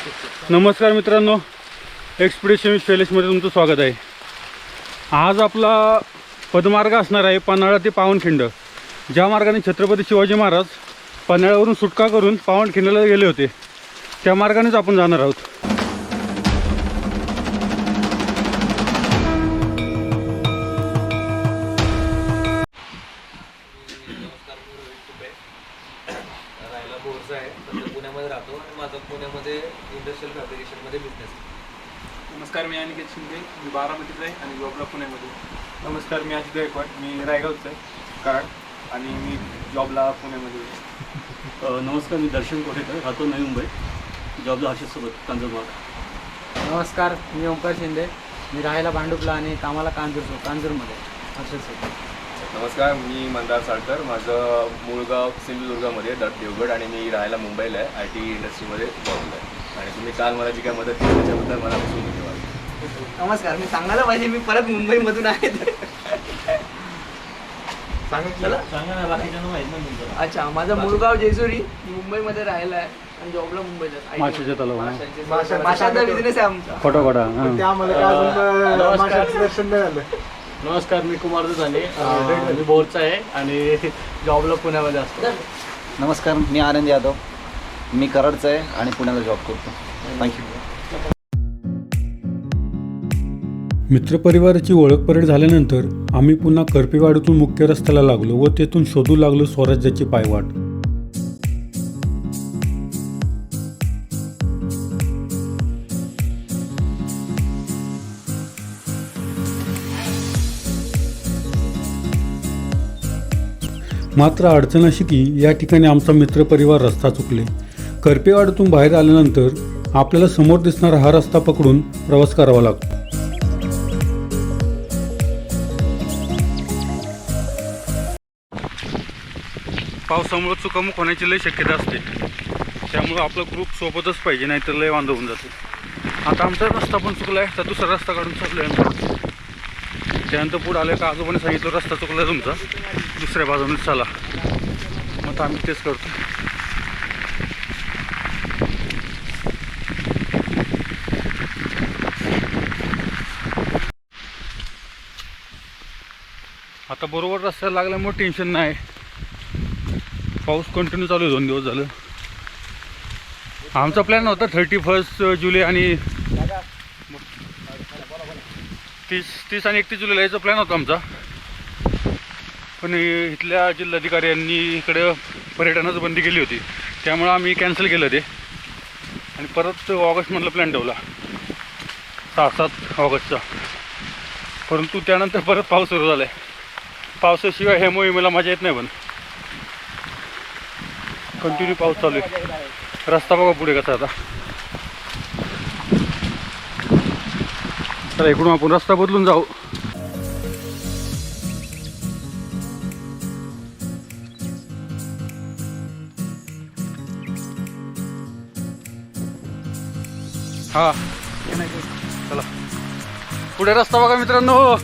नमस्कार मित्रांनो, एक्सपिडिशन शैलेशमध्ये तुमचं स्वागत आहे। आज आपला पदमार्ग असणार आहे पन्हाळा ते पावनखिंड। ज्या मार्गाने छत्रपती शिवाजी महाराज पन्हाळ्यावरून सुटका करून पावनखिंडला गेले होते त्या मार्गानेच आपण जाणार आहोत। पुण्यामध्ये राहतो आणि माझा पुण्यामध्ये इंडस्ट्रियल फॅब्रिकेशनमध्ये बिझनेस आहे। नमस्कार, मी अनिकेत शिंदे, मी बारामतीत आहे आणि जॉबला पुण्यामध्ये। नमस्कार, मी अजित गायकवाड, मी रायगावचा आहे कराड आणि मी जॉबला पुण्यामध्ये आहे। नमस्कार, मी दर्शन कोठेकर, राहतो नवी मुंबई, जॉबला हर्षदसोबत कांजूरमार्ग। नमस्कार, मी ओंकार शिंदे, मी राहायला भांडुपला आणि कामाला कांजूरमध्ये हर्षदसोबत। नमस्कार, मी मंदार साळकर, माझं मूळ गाव सिंधुदुर्गामध्ये देवगड आणि मी राहायला मुंबईला आहे, IT इंडस्ट्रीमध्ये जॉबला आहे आणि तुम्ही काल मला जी काय मदत केली त्याच्याबद्दल मला खूप धन्यवाद। नमस्कार, मी सांगायला पाहिजे मी परत मुंबईमधून आहे। सांगा ना, बाकीच्यांना माहीत नाही तुमचं। अच्छा, माझं मूळ गाव जेजुरी, मुंबईमध्ये राहायला आहे आणि जॉबला मुंबईला आहे। माशाच्या तलाव माशाचा बिझनेस आहे आमचा। खोटा नमस्कार, मी कुमार दुधाने, मी बोरचा आहे आणि जॉबला पुण्यामध्ये असतो। नमस्कार, मी आनंद यादव, मी कराडचा आहे आणि पुण्याला जॉब करतो। थँक्यू। मित्रपरिवाराची ओळख परेड झाल्यानंतर आम्ही पुन्हा करपेवाडीतून मुख्य रस्त्याला लागलो व तेथून शोधू लागलो स्वराज्याची पायवाट। मात्र अडचण अशी की या ठिकाणी आमचा मित्रपरिवार रस्ता चुकले। करपेवाडीतून बाहेर आल्यानंतर आपल्याला समोर दिसणारा हा रस्ता पकडून प्रवास करावा लागतो। पावसामुळे चुकामुक होण्याची लय शक्यता असते, त्यामुळे आपला ग्रुप सोबतच पाहिजे, नाहीतर लय वांदा होऊन जाते। आता आमचा रस्ता पण चुकला आहे, तर दुसरा रस्ता काढून चाललो आहे। त्यानंतर पुढे आले का आजोबाने सांगितलं रस्ता चुकला आहे तुमचा, दुसऱ्या बाजूने चला, मग आम्ही तेच करतो। आता बरोबर रस्त्याला लागल्यामुळे टेन्शन नाही, पाऊस कंटिन्यू चालू आहे 2 दिवस झालं। आमचा प्लॅन होता 31 जुलै आणि 30 आणि 31 जुलैला यायचा प्लॅन होता आमचा, पण इथल्या जिल्हाधिकाऱ्यांनी इकडे पर्यटनाची बंदी केली होती, त्यामुळे आम्ही कॅन्सल केलं ते आणि परत ऑगस्टमधला प्लॅन ठेवला 6-7 ऑगस्टचा। परंतु त्यानंतर परत पाऊस सुरू झाला आहे। पावसाशिवाय हे मोहिमेला मजा येत नाही, पण कंटिन्यू पाऊस चालू आहे। रस्ता बघा पुढे कसा आता। चला इकडून आपण रस्ता बदलून जाऊ। हा चला पुढे रस्ता बघा मित्रांनो।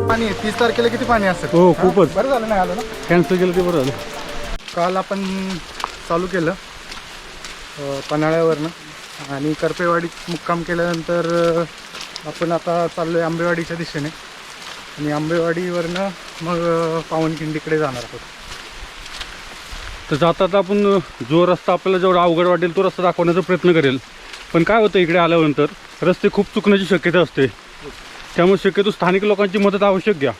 पाणी 30 तारखेला किती पाणी असतं? हो खूपच, बरं झालं नाही आलं ना, कॅन्सल केलं ते बरं झालं। काल आपण चालू केलं पन्हाळ्यावरनं आणि करपेवाडीत मुक्काम केल्यानंतर आपण आता चाललो आहे आंबेवाडीच्या दिशेने आणि आंबेवाडीवरनं मग पावनखिंडीकडे जाणार आहोत। तर जातात आपण जो रस्ता आपल्याला जेवढा अवघड वाटेल तो रस्ता दाखवण्याचा प्रयत्न करेल, पण काय होतं इकडे आल्यानंतर रस्ते खूप चुकण्याची शक्यता असते, त्यामुळे शक्यतो स्थानिक लोकांची मदत आवश्यक घ्या।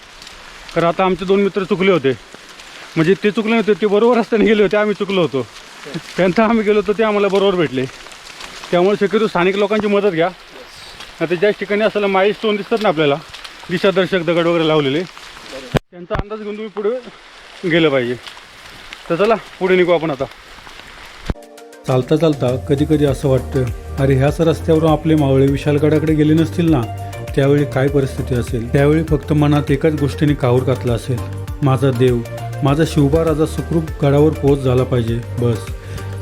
कारण आता आमचे 2 मित्र चुकले होते, म्हणजे ते चुकले नव्हते, ते बरोबर रस्त्याने गेले होते, आम्ही चुकलो होतो, त्यांना आम्ही गेलो होतो ते आम्हाला बरोबर भेटले। त्यामुळे शक्यतो स्थानिक लोकांची मदत घ्या। आता ज्या ठिकाणी असलेला माइलस्टोन दिसतात ना आपल्याला, दिशादर्शक दगड वगैरे लावलेले, त्यांचा अंदाज घेऊन तुम्ही पुढे गेलं पाहिजे। तर चला पुढे निघू आपण आता. चालता चालता कधी कधी असं वाटतं, अरे ह्याच रस्त्यावरून आपले मावळे विशालगडाकडे गेले नसतील ना, त्यावेळी काय परिस्थिती असेल. त्यावेळी फक्त मनात एकाच गोष्टीने काहूर घातला असेल, माझा देव, माझा शिवबा राजा सुखरूप गडावर पोहोच झाला पाहिजे, बस.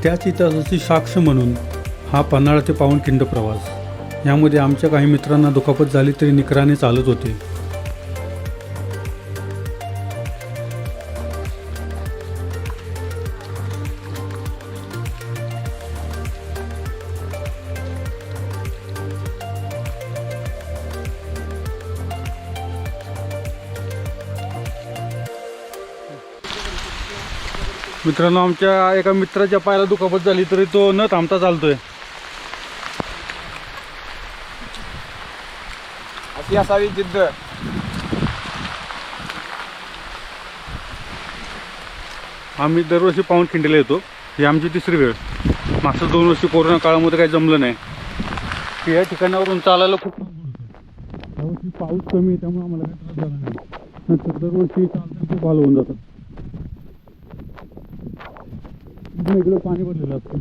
त्याच इतिहासाची साक्ष म्हणून हा पन्हाळा ते पावनखिंड प्रवास. यामध्ये आमच्या काही मित्रांना दुखापत झाली तरी निकराने चालत होते. मित्रांनो, आमच्या एका मित्राच्या पायाला दुखापत झाली तरी तो न थांबता चालतोय. अशी असावी जिद्द. आम्ही दरवर्षी पावनखिंडीला येतो. ही आमची तिसरी वेळ. मागच्या 2 वर्षी कोरोना काळामध्ये काही जमलं नाही. या ठिकाणावरून चालायला खूप यावर्षी पाऊस कमी आहे त्यामुळे आम्हाला काही त्रास झाला नाही. नंतर दरवर्षी चालताना खूप हाल होऊन जातात. इकडे पाणी भरलेलं असतं.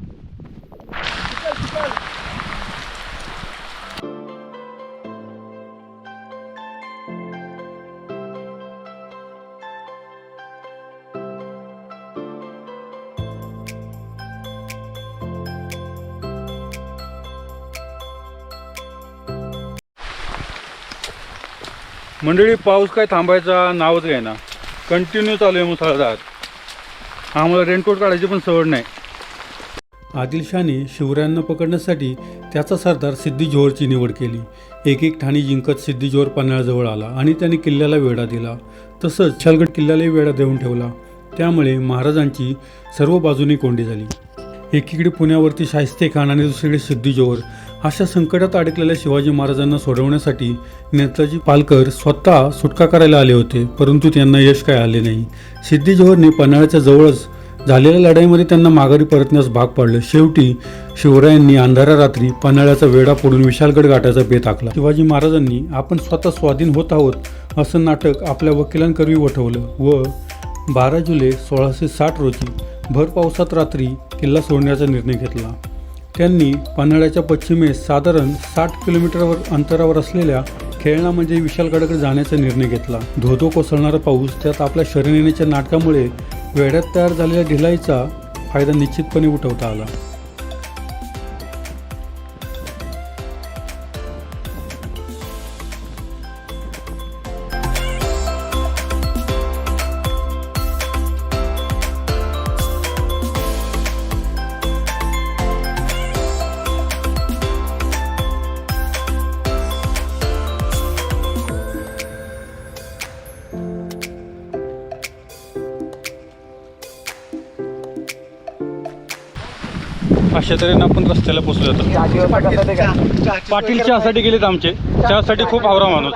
मंडळी, पाऊस काय थांबायचा नावच घ्यायना. कंटिन्यू चालू आहे मुसळधार. आम्हाला रेनकोट काढायची पण सवड नाही. आदिलशाने शिवरायांना पकडण्यासाठी त्याचा सरदार सिद्दी जोहरची निवड केली. एक ठाणी जिंकत सिद्दी जोहर पन्हाळ्याजवळ आला आणि त्याने किल्ल्याला वेढा दिला. तसंच विशालगड किल्ल्यालाही वेढा देऊन ठेवला. त्यामुळे महाराजांची सर्व बाजूनी कोंडी झाली. एकीकडे पुण्यावरती शाहिस्ते खान आणि दुसरीकडे सिद्दी जोहर. अशा संकटात अडकलेल्या शिवाजी महाराजांना सोडवण्यासाठी नेताजी पालकर स्वतः सुटका करायला आले होते, परंतु त्यांना यश काय आले नाही. सिद्दी जोहरने पन्हाळ्याच्या जवळच झालेल्या लढाईमध्ये त्यांना माघारी परतण्यास भाग पाडलं. शेवटी शिवरायांनी अंधाऱ्या रात्री पन्हाळ्याचा वेढा फोडून विशालगड गाठायचा बेत आखला. शिवाजी महाराजांनी आपण स्वतः स्वाधीन होत आहोत असं नाटक आपल्या वकिलांकरवी वठवलं व 12 जुलै 1660 रोजी भर पावसात रात्री किल्ला सोडण्याचा निर्णय घेतला. त्यांनी पन्हाळ्याच्या पश्चिमेस साधारण 60 किलोमीटरवर अंतरावर असलेल्या खेळणा म्हणजे विशालगडाकडे जाण्याचा निर्णय घेतला. धोधो कोसळणारा पाऊस, त्यात आपल्या शरण येण्याच्या नाटकामुळे वेढ्यात तयार झालेल्या ढिलाईचा फायदा निश्चितपणे उठवता आला. अशा तऱ्हेने आपण रस्त्याला पोचलो होतो. पाटील चहासाठी गेलेत आमचे. चहासाठी खूप आवरा माणूस.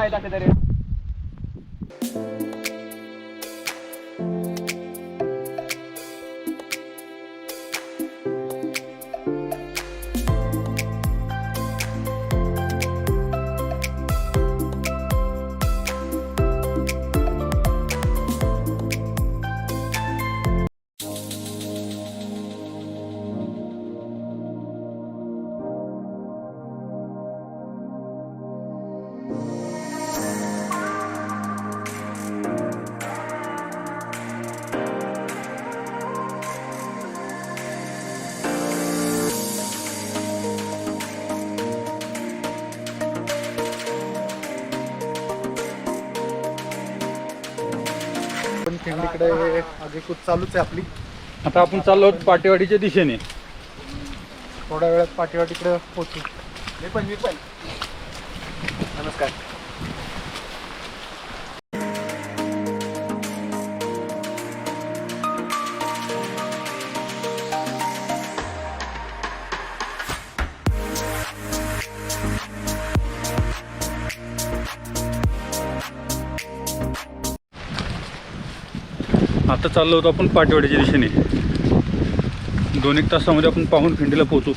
खिंडीकडे आगेकूच चालूच आहे आपली. आता आपण चाललो आहोत पाटेवाडीच्या दिशेने. थोड्या वेळात पाटेवाडीकडे पोहोचू. मी पण नमस्कार. आता चाललो होतो आपण पाटेवाडीच्या दिशेने. 2-1 तासामध्ये आपण पावनखिंडीला पोहोचू.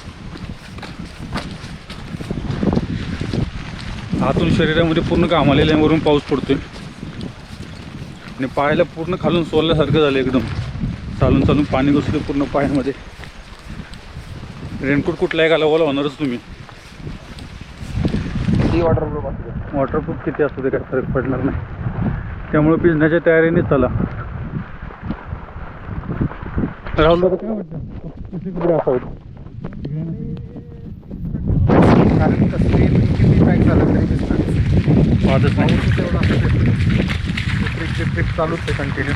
आतून शरीरामध्ये पूर्ण घाम आलेल्या वरून पाऊस पडतोय आणि पायाला पूर्ण खालून सोलल्यासारखं झालं एकदम. चालून चालून पाणी घुसलं पूर्ण पायामध्ये. रेनकोट कुठलाही घाला ओला होणारच तुम्ही. वॉटरप्रूफ किती असतो ते काय फरक पडणार नाही. त्यामुळे भिजण्याच्या तयारीने चला. राहुल दादा काय वाटतं किती कपडे असावेत? कारण कसली किती पॅक झालं तरी दिसणार वाटत नाही. ट्रिप चालूच आहे कंटिन्यू.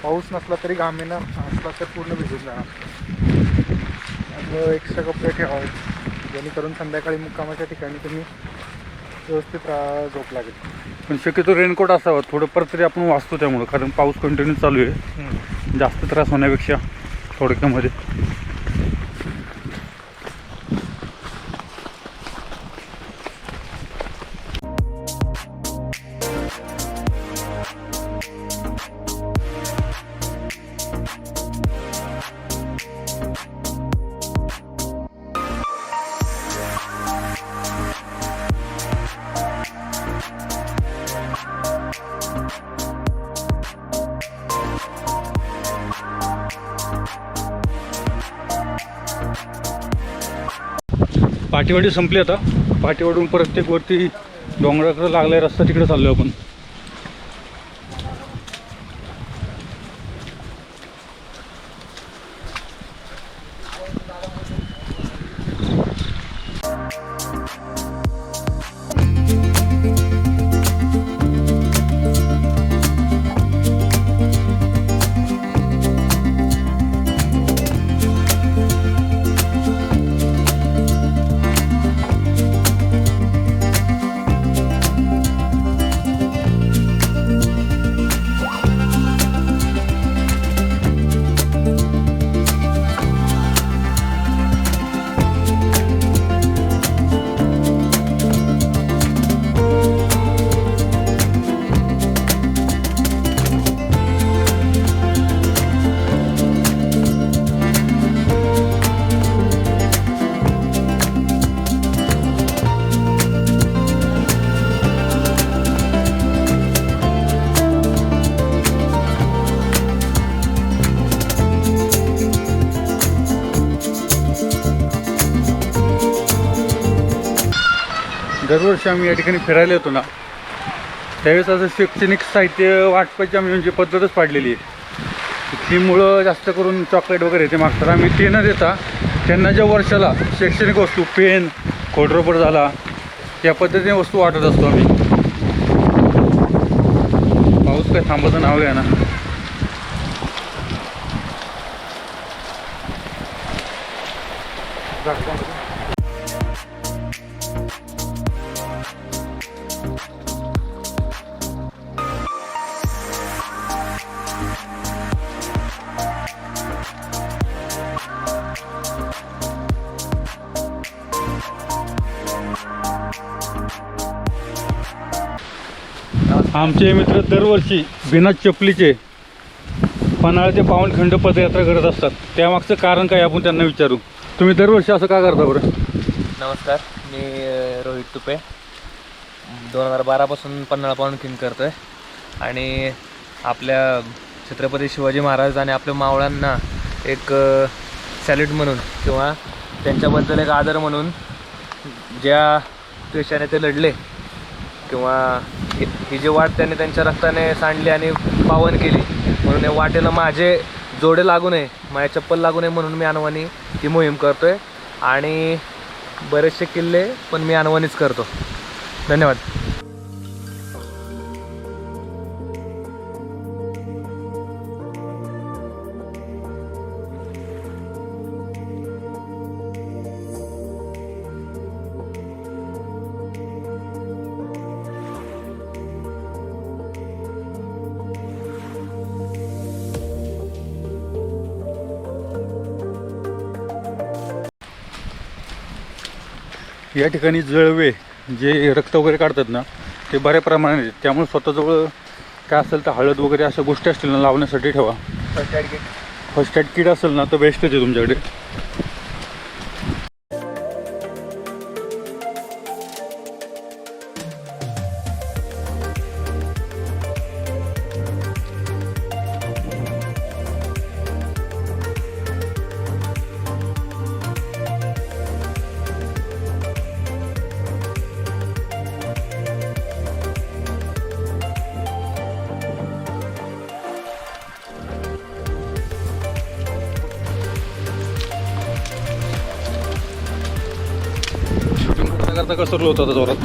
पाऊस नसला तरी घाम येणं असला तर पूर्ण भिजून जाणार. त्यामुळं एक्स्ट्रा कपडे ठेवावे जेणेकरून संध्याकाळी मुक्कामाच्या ठिकाणी तुम्ही व्यवस्थित झोप लागेल. पण शक्यतो रेनकोट असावा. थोडं परत तरी आपण वाचतो त्यामुळं, कारण पाऊस कंटिन्यू चालू आहे. जास्त त्रास होण्यापेक्षा थोडक्यामध्ये. पाठीवाडी संपली आता. पाठीवाडून प्रत्येक वरती डोंगराकडे लागलाय रस्ता, तिकडे चाललो आपण. दरवर्षी आम्ही या ठिकाणी फिरायला येतो ना, त्यावेळेस असं शैक्षणिक साहित्य वाटपाची आम्ही म्हणजे पद्धतच पाडलेली आहे. ती मुलं जास्त करून चॉकलेट वगैरे ते मागतात. आम्ही ते न देता त्यांना ज्या वर्षाला शैक्षणिक वस्तू, पेन, खोडरबर झाला, या पद्धतीने वस्तू वाटत असतो आम्ही. पाऊस काय थांबायचं नाव घ्या ना. आमचे मित्र दरवर्षी बिना चपलीचे पन्हाळा ते पावनखंड पदयात्रा करत असतात. त्यामागचं कारण काय आपण त्यांना विचारू. तुम्ही दरवर्षी असं का करता बरं? नमस्कार, मी रोहित तुपे. 2012 पासून पन्हाळा पावनखिंड करतो आहे. आणि आपल्या छत्रपती शिवाजी महाराज आणि आपल्या मावळ्यांना एक सॅल्यूट म्हणून किंवा त्यांच्याबद्दल एक आदर म्हणून ज्या पेशाने ते लढले किंवा ही जी वाट त्यांनी त्यांच्या रक्ताने सांडली आणि पावन केली, म्हणून या वाटेला माझे जोडे लागू नये, माझ्या चप्पल लागू नये म्हणून मी अनवाणी ही मोहीम करतो आहे. आणि बरेचसे किल्ले पण मी अनवाणीच करतो. धन्यवाद. या ठिकाणी जळवे जे रक्त वगैरे काढतात ना, ते बऱ्या प्रमाणात आहेत. त्यामुळे स्वतःजवळ काय असेल तर हळद वगैरे अशा गोष्टी असतील ना लावण्यासाठी ठेवा. फर्स्ट एड किट असेल ना तर बेस्टच आहे तुमच्याकडे. आता कसरलो होता आता जोरात.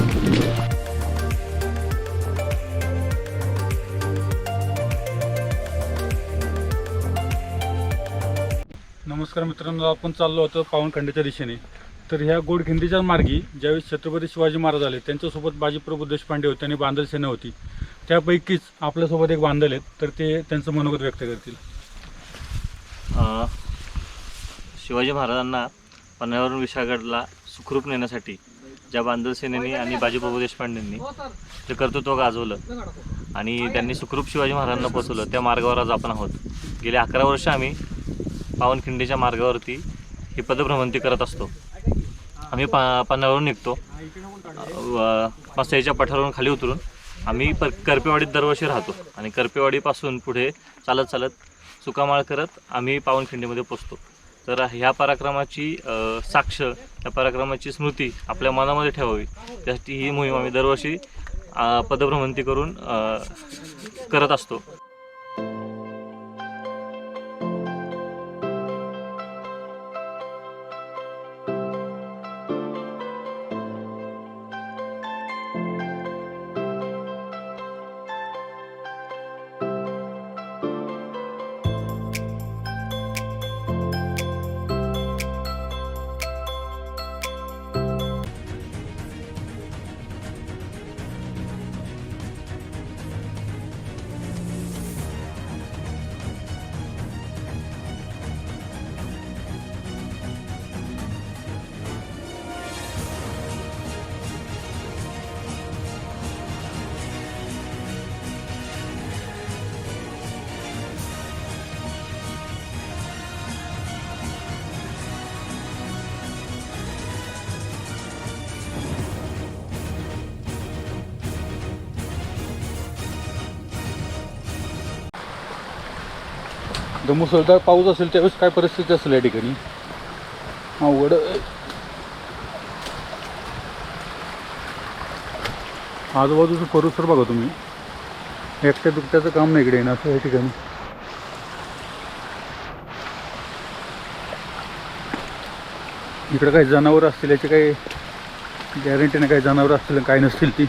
नमस्कार मित्रांनो, आपण चाललो होतो पावनखिंडीच्या दिशेने. तर ह्या गोडखिंडीच्या मार्गी ज्यावेळेस छत्रपती शिवाजी महाराज आले त्यांच्यासोबत बाजीप्रभू देशपांडे होते आणि बांधल सेना होती. त्यापैकीच आपल्यासोबत एक बांधल आहेत, तर ते त्यांचं मनोगत व्यक्त करतील. शिवाजी महाराजांना पन्हाळ्यावरून विशाळगडला सुखरूप नेण्यासाठी ज्या बांधल सेनेने आणि बाजीप्रभू देशपांडेंनी जे कर्तृत्व गाजवलं आणि त्यांनी सुखरूप शिवाजी महाराजांना पोचवलं, त्या मार्गावर आज आपण आहोत. गेली 11 वर्ष आम्ही पावनखिंडीच्या मार्गावरती ही पदभ्रमंती करत असतो. आम्ही पन्हाळ्यावरून निघतो, मस्त्याच्या पठारावरून खाली उतरून आम्ही करपेवाडीत दरवर्षी राहतो आणि करपेवाडीपासून पुढे चालत चालत सुकामाळ करत आम्ही पावनखिंडीमध्ये पोचतो. तर ह्या पराक्रमाची साक्ष, या पराक्रमाची स्मृती आपल्या मनामध्ये ठेवावी त्यासाठी ही मोहीम आम्ही दरवर्षी पदभ्रमंती करून करत असतो. जर मुसळधार पाऊस असेल त्यावेळेस काय परिस्थिती असेल या ठिकाणी? अवघड. आजूबाजूचं परिसर बघा तुम्ही, एकट्या दुकट्याचं काम नाही इकडे येणं असं या ठिकाणी. इकडे काही जनावरं असतील याची काही गॅरंटी नाही, काही जनावरं असतील काही नसतील ती.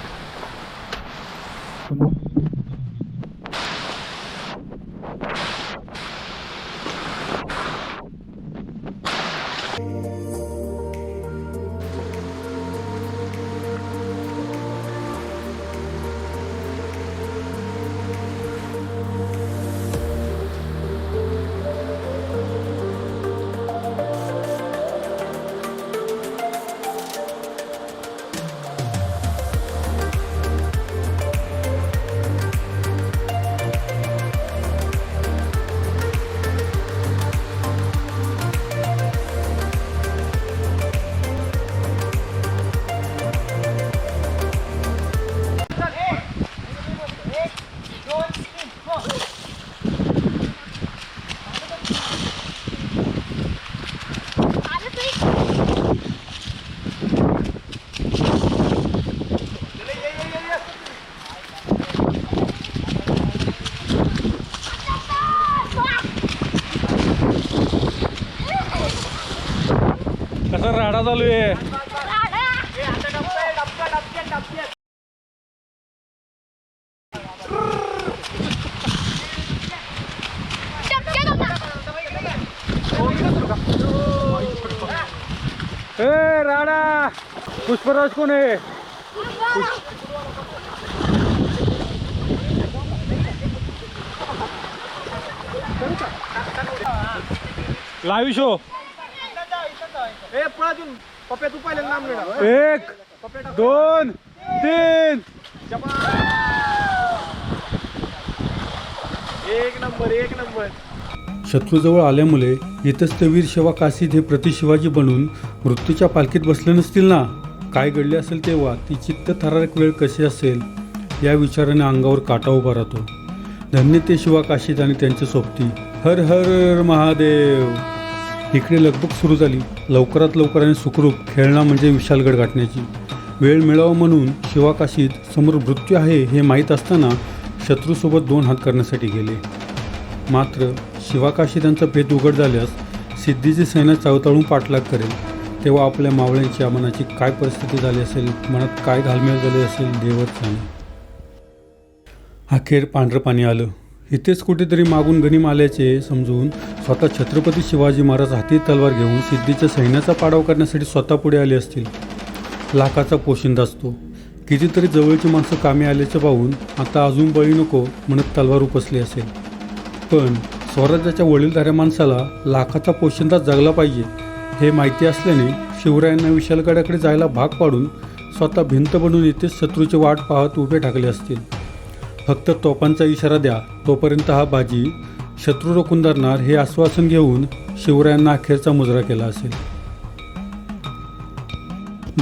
कसा राडा चालू आहे? ए राडा, पुष्पराज कोण आहे? Live show. 1 2 3. एक नंबर. शत्रूजवळ आल्यामुळे इतस्त वीर शिवा काशीद हे प्रतिशिवाजी बनून मृत्यूच्या पालखीत बसले नसतील ना? काय घडले असेल तेव्हा ती चित्त थरारक वेळ कशी असेल या विचाराने अंगावर काटा उभा राहतो. धन्य ते शिवा काशीद आणि त्यांचे सोबती. हर हर महादेव. इकडे लगबग सुरू झाली. लवकरात लवकर आणि सुखरूप खेळणा म्हणजे विशालगड गाठण्याची. वेळ मिळावा म्हणून शिवा काशीद समोर मृत्यू आहे हे माहीत असताना शत्रूसोबत 2 हात करण्यासाठी गेले. मात्र शिवा काशीदांचा भेद उघड झाल्यास सिद्धीची सेना चावताळून पाठलाग करेल तेव्हा आपल्या मावळ्यांच्या मनाची काय परिस्थिती झाली असेल, मनात काय घालमेल झाली असेल देवच जाणे. अखेर पांढरं पाणी आलं. इथेच कुठेतरी मागून गनिम आल्याचे समजून स्वतः छत्रपती शिवाजी महाराज हाती तलवार घेऊन सिद्धीच्या सैन्याचा पाडाव करण्यासाठी स्वतः पुढे आले असतील. लाखाचा पोशिंदा असतो. कितीतरी जवळची माणसं कामी आल्याचं पाहून आता अजून बळी नको म्हणत तलवार उपसली असेल. पण स्वराज्याच्या वडीलधाऱ्या माणसाला लाखाचा पोशिंदा जगला पाहिजे हे माहिती असल्याने शिवरायांना विशालगडाकडे जायला भाग पाडून स्वतः भिंत बनवून इथेच शत्रूची वाट पाहत उभे ठाकले असतील. फक्त तोफांचा इशारा द्या, तोपर्यंत हा बाजी शत्रू रोखून धरणार हे आश्वासन घेऊन शिवरायांना अखेरचा मुजरा केला असेल.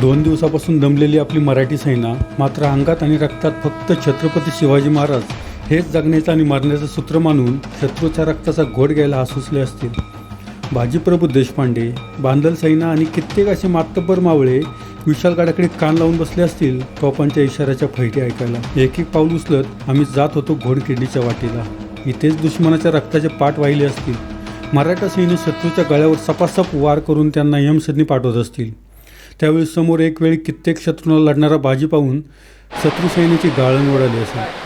2 दिवसापासून दमलेली आपली मराठी सेना मात्र अंगात आणि रक्तात फक्त छत्रपती शिवाजी महाराज हेच जगण्याचं आणि मरण्याचं सूत्र मानून शत्रूच्या रक्ताचा घोट घ्यायला आसुसले असतील. बाजीप्रभू देशपांडे, बांदल सैना आणि कित्येक असे मातब्बर मावळे विशालगडाकडे कान लावून बसले असतील तोफांच्या इशाऱ्याच्या फैटी ऐकायला. एक एक पाऊल उचलत आम्ही जात होतो घोडखिंडीच्या वाटेला. इथेच दुश्मनाच्या रक्ताचे पाठ वाहिले असतील. मराठा सैन्य शत्रूच्या गळ्यावर सपासप वार करून त्यांना यमसदनी पाठवत असतील. त्यावेळी समोर एक वेळी कित्येक शत्रूंना लढणारा बाजी पाहून शत्रू सैन्याची गाळण उडाली असेल.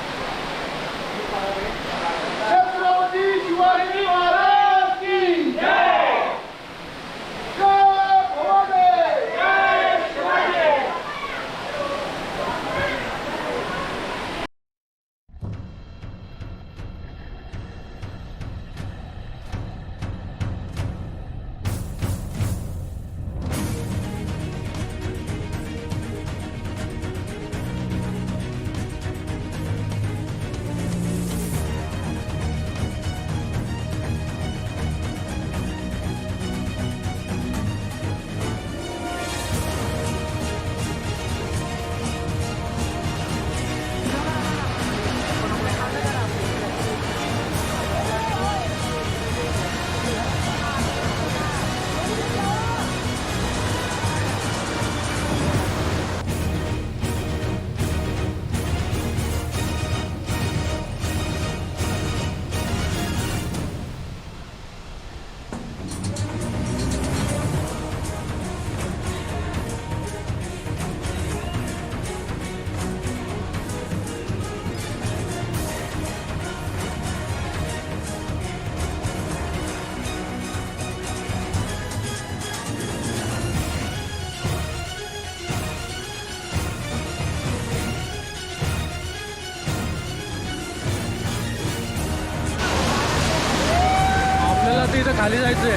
इथं खाली जायचंय.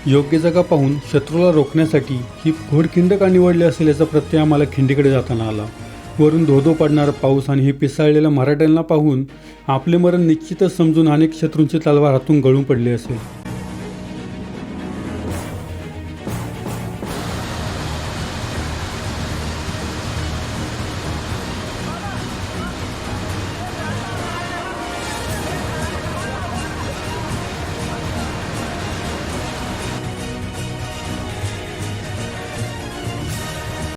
योग्य जागा पाहून शत्रूला रोखण्यासाठी ही घोडखिंड का निवडली असेल याचा प्रत्यय आम्हाला खिंडीकडे जाताना आला. वरून धोधो पडणारा पाऊस आणि हे पिसाळलेल्या मराठ्यांना पाहून आपले मरण निश्चितच समजून अनेक शत्रूंची तलवार हातून गळून पडली असेल.